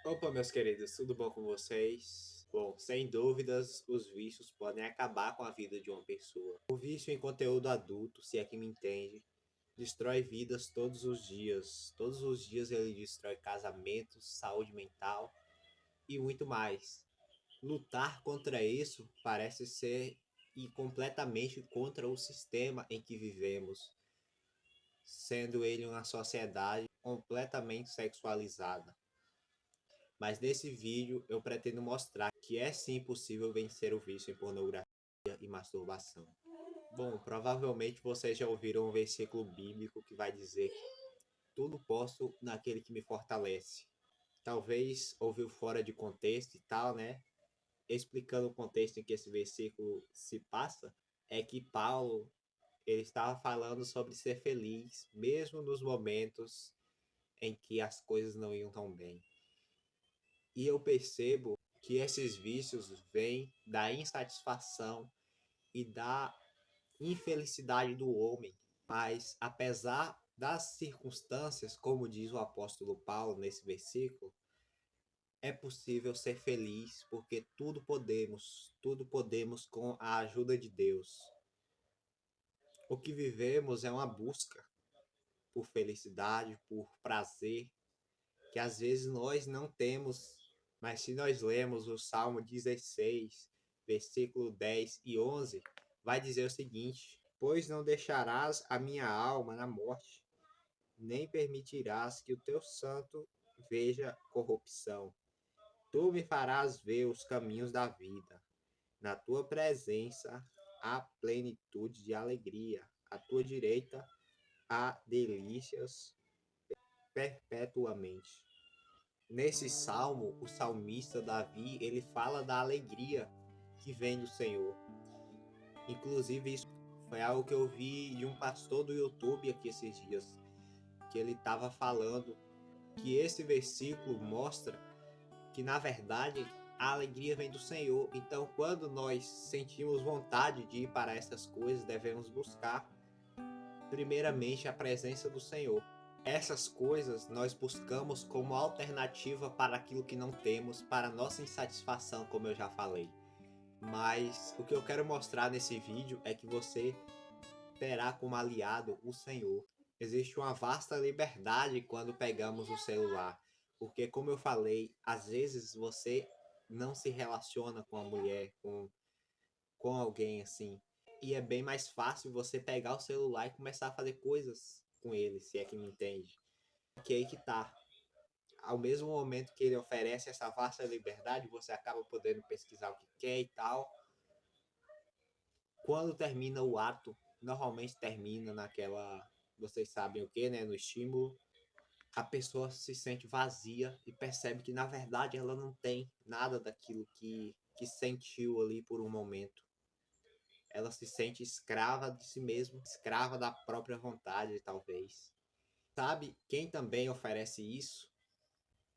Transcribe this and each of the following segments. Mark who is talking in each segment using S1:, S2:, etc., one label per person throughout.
S1: Opa, meus queridos, tudo bom com vocês? Bom, sem dúvidas, os vícios podem acabar com a vida de uma pessoa. O vício em conteúdo adulto, se é que me entende, destrói vidas todos os dias. Todos os dias ele destrói casamentos, saúde mental e muito mais. Lutar contra isso parece ser ir completamente contra o sistema em que vivemos, sendo ele uma sociedade completamente sexualizada. Mas nesse vídeo eu pretendo mostrar que é sim possível vencer o vício em pornografia e masturbação. Bom, provavelmente vocês já ouviram um versículo bíblico que vai dizer que tudo posso naquele que me fortalece. Talvez ouviu fora de contexto e tal, né? Explicando o contexto em que esse versículo se passa, é que Paulo ele estava falando sobre ser feliz, mesmo nos momentos em que as coisas não iam tão bem. E eu percebo que esses vícios vêm da insatisfação e da infelicidade do homem. Mas, apesar das circunstâncias, como diz o apóstolo Paulo nesse versículo, é possível ser feliz, porque tudo podemos com a ajuda de Deus. O que vivemos é uma busca por felicidade, por prazer, que às vezes nós não temos, mas se nós lemos o Salmo 16, versículo 10 e 11, vai dizer o seguinte: Pois não deixarás a minha alma na morte, nem permitirás que o teu santo veja corrupção. Tu me farás ver os caminhos da vida. Na tua presença há plenitude de alegria. À tua direita há delícias perpetuamente. Nesse salmo, o salmista Davi, ele fala da alegria que vem do Senhor. Inclusive, isso foi algo que eu vi de um pastor do YouTube aqui esses dias, que ele estava falando que esse versículo mostra que, na verdade, a alegria vem do Senhor. Então, quando nós sentimos vontade de ir para essas coisas, devemos buscar, primeiramente, a presença do Senhor. Essas coisas nós buscamos como alternativa para aquilo que não temos, para nossa insatisfação, como eu já falei. Mas o que eu quero mostrar nesse vídeo é que você terá como aliado o Senhor. Existe uma vasta liberdade quando pegamos o celular, porque como eu falei, às vezes você não se relaciona com a mulher, com alguém assim. E é bem mais fácil você pegar o celular e começar a fazer coisas com ele, se é que me entende. Que aí que tá. Ao mesmo momento que ele oferece essa vasta liberdade, você acaba podendo pesquisar o que quer e tal. Quando termina o ato, normalmente termina naquela, vocês sabem o que, né? No estímulo, a pessoa se sente vazia e percebe que na verdade ela não tem nada daquilo que sentiu ali por um momento. Ela se sente escrava de si mesma, escrava da própria vontade, talvez. Sabe quem também oferece isso?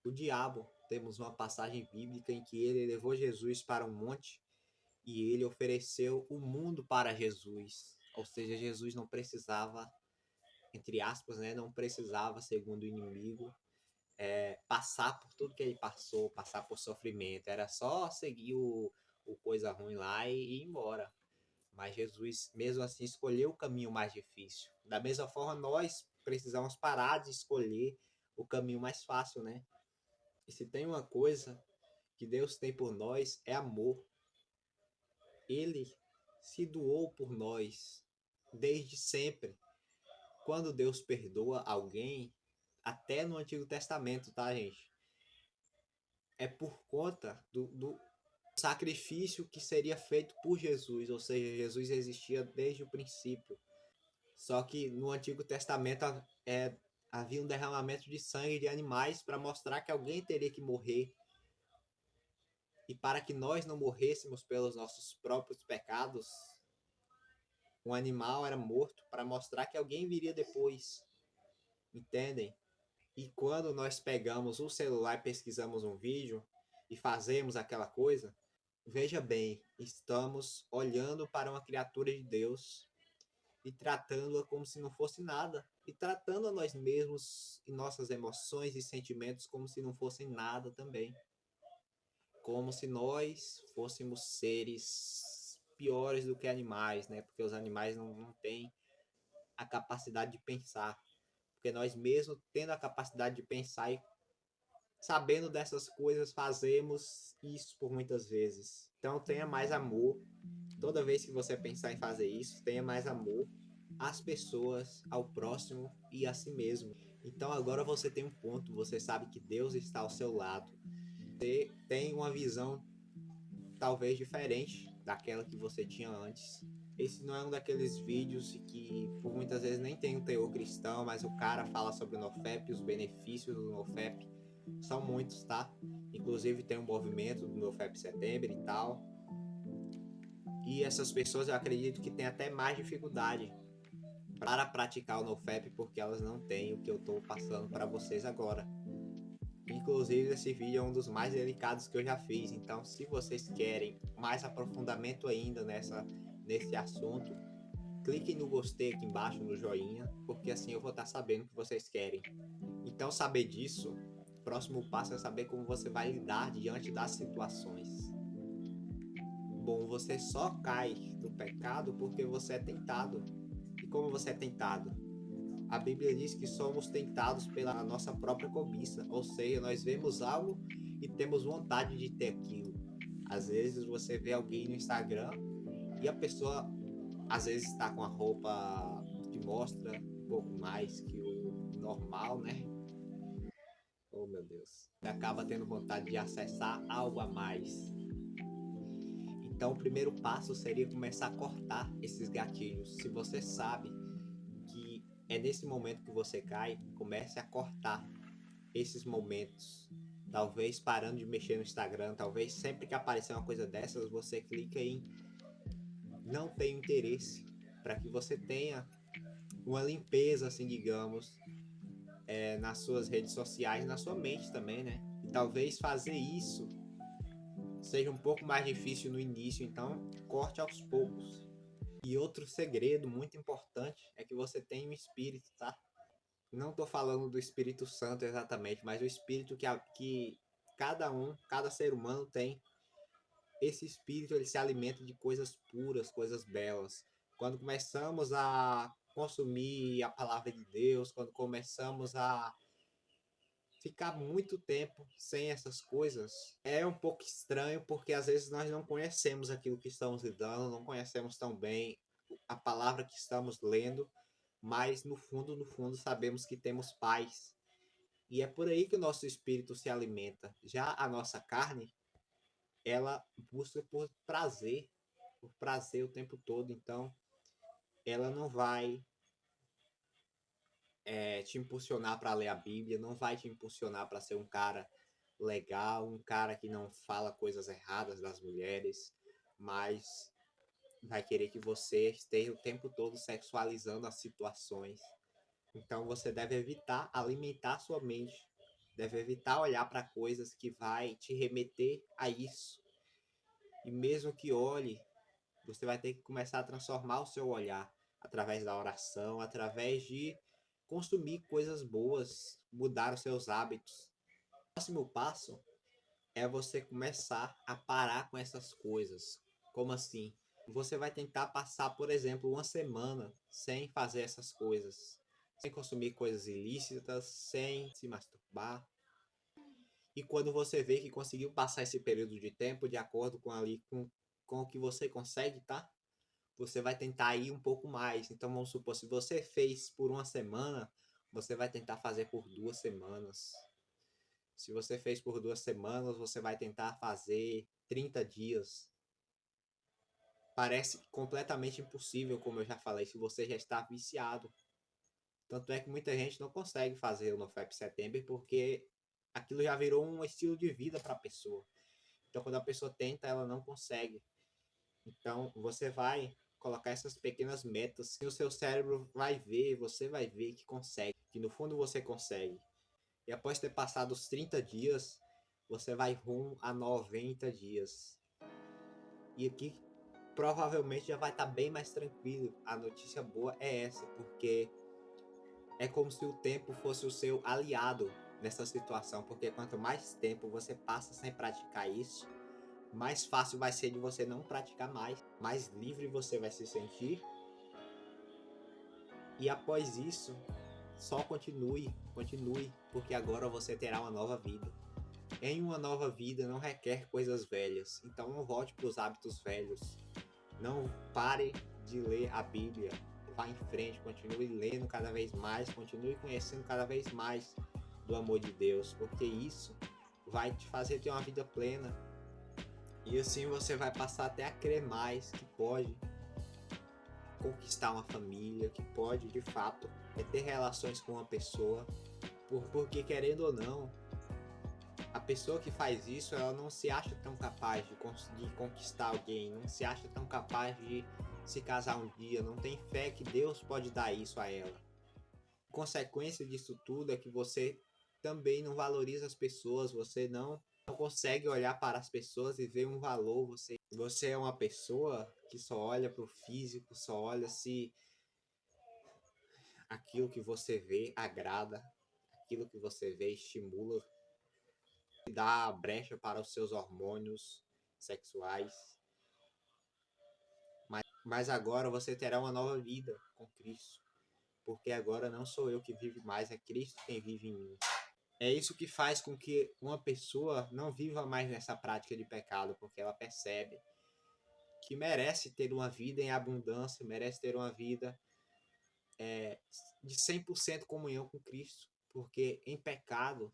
S1: O diabo. Temos uma passagem bíblica em que ele levou Jesus para um monte e ele ofereceu o mundo para Jesus. Ou seja, Jesus não precisava, entre aspas, né, não precisava, segundo o inimigo, passar por tudo que ele passou, passar por sofrimento. Era só seguir o coisa ruim lá e ir embora. Mas Jesus, mesmo assim, escolheu o caminho mais difícil. Da mesma forma, nós precisamos parar de escolher o caminho mais fácil, né? E se tem uma coisa que Deus tem por nós, é amor. Ele se doou por nós desde sempre. Quando Deus perdoa alguém, até no Antigo Testamento, tá, gente? É por conta do sacrifício que seria feito por Jesus, ou seja, Jesus existia desde o princípio. Só que no Antigo Testamento havia um derramamento de sangue de animais para mostrar que alguém teria que morrer. E para que nós não morrêssemos pelos nossos próprios pecados, um animal era morto para mostrar que alguém viria depois. Entendem? E quando nós pegamos o celular e pesquisamos um vídeo e fazemos aquela coisa, veja bem, estamos olhando para uma criatura de Deus e tratando-a como se não fosse nada. e tratando a nós mesmos e nossas emoções e sentimentos como se não fossem nada também. Como se nós fôssemos seres piores do que animais, né? Porque os animais não têm a capacidade de pensar. Porque nós mesmos, tendo a capacidade de pensar e sabendo dessas coisas, fazemos isso por muitas vezes. Então tenha mais amor. Toda vez que você pensar em fazer isso, tenha mais amor às pessoas, ao próximo e a si mesmo. Então agora você tem um ponto, você sabe que Deus está ao seu lado. Você tem uma visão talvez diferente daquela que você tinha antes. Esse não é um daqueles vídeos que por muitas vezes nem tem um teor cristão, mas o cara fala sobre o NoFap, os benefícios do NoFap. São muitos, tá? Inclusive tem um movimento do NoFap Setembro e tal. E essas pessoas eu acredito que têm até mais dificuldade para praticar o NoFap porque elas não têm o que eu estou passando para vocês agora. Inclusive, esse vídeo é um dos mais delicados que eu já fiz. Então, se vocês querem mais aprofundamento ainda nesse assunto, cliquem no gostei aqui embaixo, no joinha, porque assim eu vou estar sabendo o que vocês querem. Então, saber disso, o próximo passo é saber como você vai lidar diante das situações. Bom, você só cai do pecado porque você é tentado. E como você é tentado? A Bíblia diz que somos tentados pela nossa própria cobiça, ou seja, nós vemos algo e temos vontade de ter aquilo. Às vezes você vê alguém no Instagram e a pessoa às vezes está com a roupa que mostra um pouco mais que o normal, né? Oh meu Deus. Você acaba tendo vontade de acessar algo a mais. Então o primeiro passo seria começar a cortar esses gatilhos. Se você sabe que é nesse momento que você cai, comece a cortar esses momentos. Talvez parando de mexer no Instagram, talvez sempre que aparecer uma coisa dessas, você clica em não tenho interesse, para que você tenha uma limpeza, assim, digamos, nas suas redes sociais, na sua mente também, né? E talvez fazer isso seja um pouco mais difícil no início, então corte aos poucos. E outro segredo muito importante é que você tenha um espírito, tá? Não estou falando do Espírito Santo exatamente, mas o espírito que cada ser humano tem. Esse espírito ele se alimenta de coisas puras, coisas belas. Quando começamos a consumir a palavra de Deus, quando começamos a ficar muito tempo sem essas coisas, é um pouco estranho porque às vezes nós não conhecemos aquilo que estamos lidando, não conhecemos tão bem a palavra que estamos lendo, mas no fundo sabemos que temos paz. E é por aí que o nosso espírito se alimenta. Já a nossa carne, ela busca por prazer o tempo todo. Então, ela não vai te impulsionar para ler a Bíblia, não vai te impulsionar para ser um cara legal, um cara que não fala coisas erradas das mulheres, mas vai querer que você esteja o tempo todo sexualizando as situações. Então você deve evitar alimentar sua mente, deve evitar olhar para coisas que vai te remeter a isso. E mesmo que olhe, você vai ter que começar a transformar o seu olhar através da oração, através de consumir coisas boas, mudar os seus hábitos. O próximo passo é você começar a parar com essas coisas. Como assim? Você vai tentar passar, por exemplo, uma semana sem fazer essas coisas, sem consumir coisas ilícitas, sem se masturbar. E quando você vê que conseguiu passar esse período de tempo de acordo com o que você consegue, tá? Você vai tentar ir um pouco mais. Então vamos supor, se você fez por uma semana, você vai tentar fazer por 2 semanas. Se você fez por 2 semanas, você vai tentar fazer 30 dias. Parece completamente impossível, como eu já falei, se você já está viciado. Tanto é que muita gente não consegue fazer o NoFap September porque aquilo já virou um estilo de vida para a pessoa. Então, quando a pessoa tenta, ela não consegue. Então, você vai colocar essas pequenas metas que o seu cérebro vai ver, você vai ver que consegue, que no fundo você consegue. E após ter passado os 30 dias, você vai rumo a 90 dias. E aqui provavelmente já vai estar bem mais tranquilo. A notícia boa é essa, porque É como se o tempo fosse o seu aliado nessa situação, porque quanto mais tempo você passa sem praticar isso, mais fácil vai ser de você não praticar mais livre você vai se sentir. E após isso, só continue, porque agora você terá uma nova vida. Em uma nova vida não requer coisas velhas, então não volte para os hábitos velhos. Não pare de ler a Bíblia, vá em frente, continue lendo cada vez mais, continue conhecendo cada vez mais do amor de Deus, porque isso vai te fazer ter uma vida plena. E assim você vai passar até a crer mais que pode conquistar uma família, que pode de fato ter relações com uma pessoa, porque querendo ou não, a pessoa que faz isso, ela não se acha tão capaz de conquistar alguém, não se acha tão capaz de se casar um dia, não tem fé que Deus pode dar isso a ela. A consequência disso tudo é que você também não valoriza as pessoas, você não consegue olhar para as pessoas e ver um valor. Você é uma pessoa que só olha para o físico, só olha se aquilo que você vê agrada, aquilo que você vê estimula, dá brecha para os seus hormônios sexuais. Mas agora você terá uma nova vida com Cristo, porque agora não sou eu que vivo mais, é Cristo quem vive em mim. É isso que faz com que uma pessoa não viva mais nessa prática de pecado, porque ela percebe que merece ter uma vida em abundância, merece ter uma vida de 100% comunhão com Cristo, porque em pecado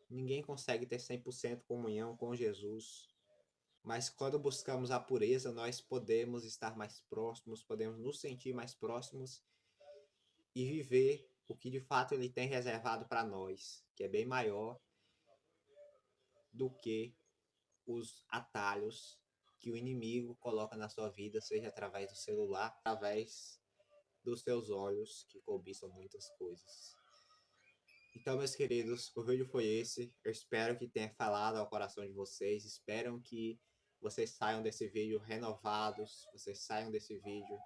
S1: ninguém consegue ter 100% comunhão com Jesus. Mas quando buscamos a pureza, nós podemos estar mais próximos, podemos nos sentir mais próximos e viver o que de fato ele tem reservado para nós, que é bem maior do que os atalhos que o inimigo coloca na sua vida, seja através do celular, através dos seus olhos, que cobiçam muitas coisas. Então, meus queridos, o vídeo foi esse. Eu espero que tenha falado ao coração de vocês. Espero que vocês saiam desse vídeo renovados, vocês saiam desse vídeo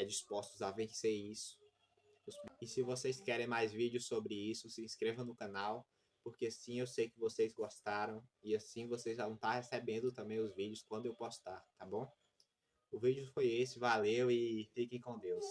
S1: dispostos a vencer isso. E se vocês querem mais vídeos sobre isso, se inscrevam no canal, porque assim eu sei que vocês gostaram e assim vocês vão estar recebendo também os vídeos quando eu postar, tá bom? O vídeo foi esse, valeu e fiquem com Deus.